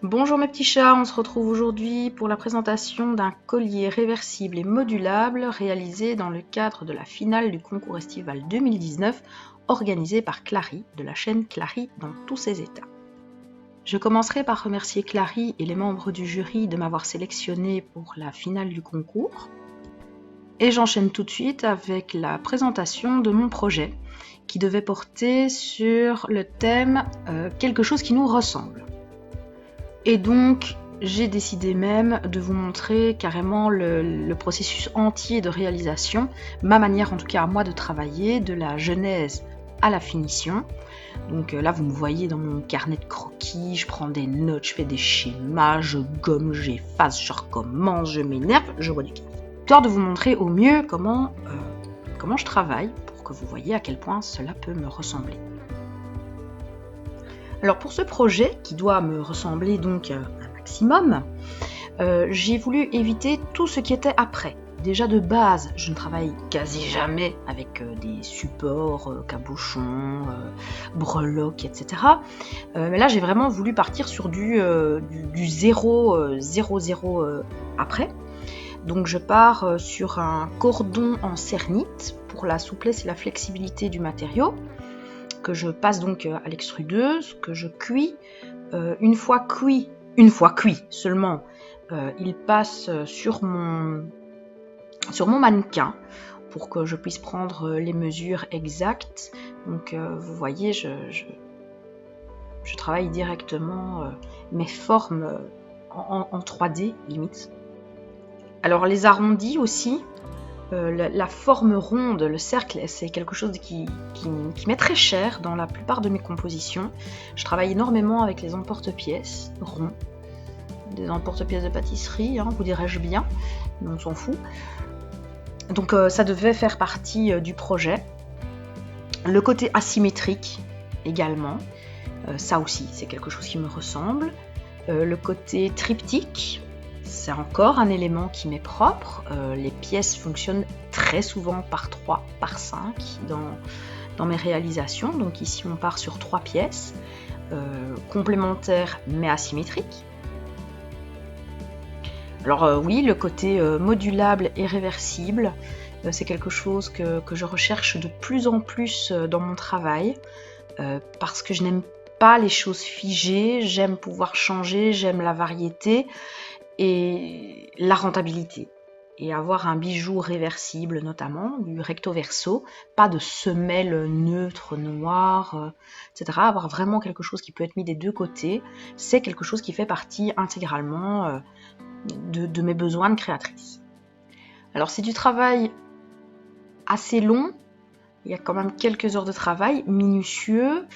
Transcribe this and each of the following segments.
Bonjour mes petits chats, on se retrouve aujourd'hui pour la présentation d'un collier réversible et modulable réalisé dans le cadre de la finale du concours estival 2019 organisé par Clary de la chaîne Clary dans tous ses états. Je commencerai par remercier Clary et les membres du jury de m'avoir sélectionné pour la finale du concours. Et j'enchaîne tout de suite avec la présentation de mon projet qui devait porter sur le thème quelque chose qui nous ressemble. Et donc, j'ai décidé même de vous montrer carrément le processus entier de réalisation, ma manière en tout cas à moi de travailler, de la genèse à la finition. Donc là, vous me voyez dans mon carnet de croquis, je prends des notes, je fais des schémas, je gomme, j'efface, je recommence, je m'énerve, je vois du kiff. Histoire de vous montrer au mieux comment je travaille pour que vous voyez à quel point cela peut me ressembler. Alors pour ce projet, qui doit me ressembler donc un maximum, j'ai voulu éviter tout ce qui était après. Déjà de base, je ne travaille quasi jamais avec des supports, cabochons, breloques, etc. Mais là, j'ai vraiment voulu partir sur du 0, après. Donc je pars sur un cordon en cernite pour la souplesse et la flexibilité du matériau, que je passe donc à l'extrudeuse, que je cuis. Une fois cuit seulement, il passe sur mon mannequin pour que je puisse prendre les mesures exactes. Donc vous voyez, je travaille directement mes formes en 3D limite. Alors les arrondis aussi, la forme ronde, le cercle, c'est quelque chose qui m'est très cher dans la plupart de mes compositions. Je travaille énormément avec les emporte-pièces ronds, des emporte-pièces de pâtisserie, vous dirais-je bien, mais on s'en fout. Donc ça devait faire partie du projet. Le côté asymétrique également, ça aussi c'est quelque chose qui me ressemble. Le côté triptyque, c'est encore un élément qui m'est propre. Les pièces fonctionnent très souvent par 3, par 5 dans mes réalisations. Donc ici on part sur 3 pièces, complémentaires mais asymétriques. Alors oui, le côté modulable et réversible, c'est quelque chose que je recherche de plus en plus dans mon travail, parce que je n'aime pas les choses figées, j'aime pouvoir changer, j'aime la variété et la rentabilité. Et avoir un bijou réversible notamment, du recto verso, pas de semelle neutre, noire, etc. Avoir vraiment quelque chose qui peut être mis des deux côtés, c'est quelque chose qui fait partie intégralement de mes besoins de créatrice. Alors c'est du travail assez long, il y a quand même quelques heures de travail, minutieux,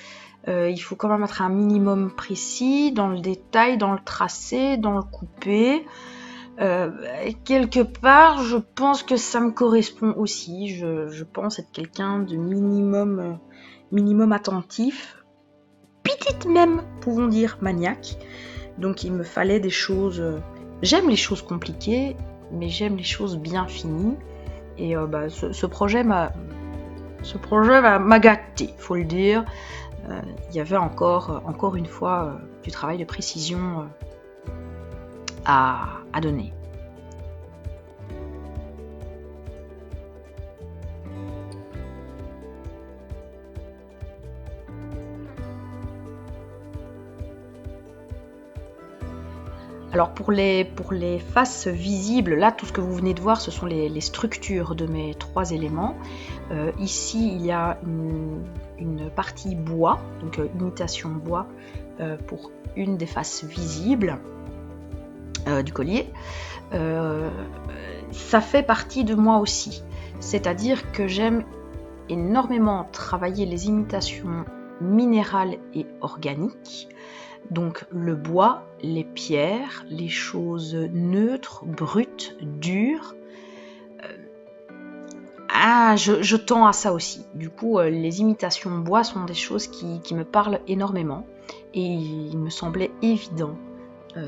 il faut quand même être un minimum précis dans le détail, dans le tracé, dans le coupé. Quelque part, je pense que ça me correspond aussi. Je pense être quelqu'un de minimum attentif, petite même, pouvons dire maniaque. Donc il me fallait des choses. J'aime les choses compliquées, mais j'aime les choses bien finies. Et ce projet m'a gâté, faut le dire. Il y avait encore une fois du travail de précision à donner. Alors pour les faces visibles, là tout ce que vous venez de voir, ce sont les structures de mes 3 éléments. Ici il y a une partie bois, donc imitation bois pour une des faces visibles du collier. Ça fait partie de moi aussi, c'est-à-dire que j'aime énormément travailler les imitations minérales et organiques. Donc le bois, les pierres, les choses neutres, brutes, dures. Je tends à ça aussi. Du coup, les imitations bois sont des choses qui me parlent énormément. Et il me semblait évident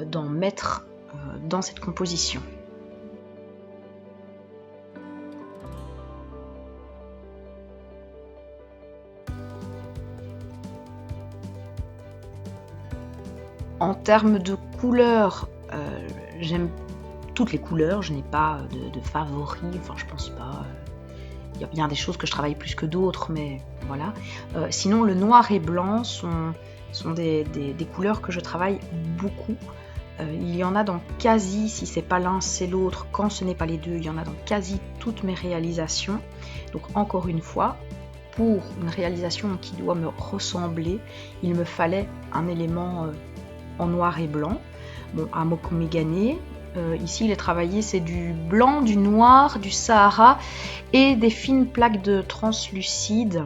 d'en mettre dans cette composition. En termes de couleurs, j'aime toutes les couleurs, je n'ai pas de favoris, enfin je pense pas. Il y a bien des choses que je travaille plus que d'autres, mais voilà. Sinon, le noir et blanc sont des couleurs que je travaille beaucoup. Il y en a dans quasi, si c'est pas l'un, c'est l'autre. Quand ce n'est pas les deux, il y en a dans quasi toutes mes réalisations. Donc encore une fois, pour une réalisation qui doit me ressembler, il me fallait un élément en noir et blanc. Bon, à Mokomegane, ici il est travaillé, c'est du blanc, du noir, du Sahara et des fines plaques de translucide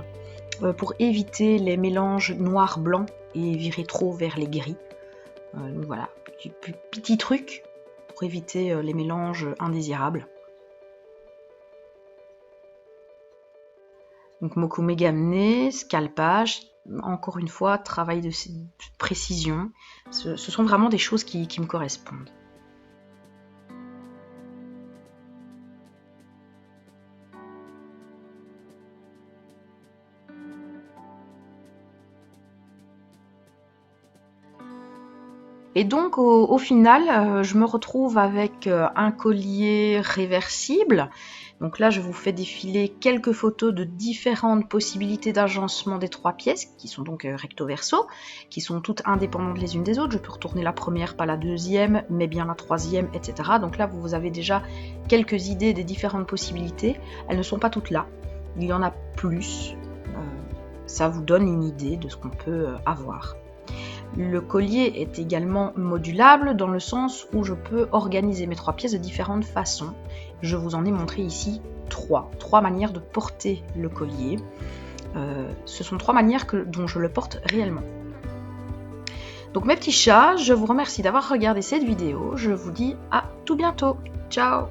pour éviter les mélanges noir-blanc et virer trop vers les gris. Donc voilà, petit truc pour éviter les mélanges indésirables. Donc Mokomegane, scalpage, encore une fois, travail de précision. Ce sont vraiment des choses qui me correspondent. Et donc au final, je me retrouve avec un collier réversible. Donc là, je vous fais défiler quelques photos de différentes possibilités d'agencement des 3 pièces, qui sont donc recto verso, qui sont toutes indépendantes les unes des autres. Je peux retourner la première, pas la deuxième, mais bien la troisième, etc. Donc là, vous avez déjà quelques idées des différentes possibilités. Elles ne sont pas toutes là. Il y en a plus. Ça vous donne une idée de ce qu'on peut avoir. Le collier est également modulable dans le sens où je peux organiser mes 3 pièces de différentes façons. Je vous en ai montré ici 3 manières de porter le collier. Ce sont 3 manières dont je le porte réellement. Donc mes petits chats, je vous remercie d'avoir regardé cette vidéo. Je vous dis à tout bientôt. Ciao!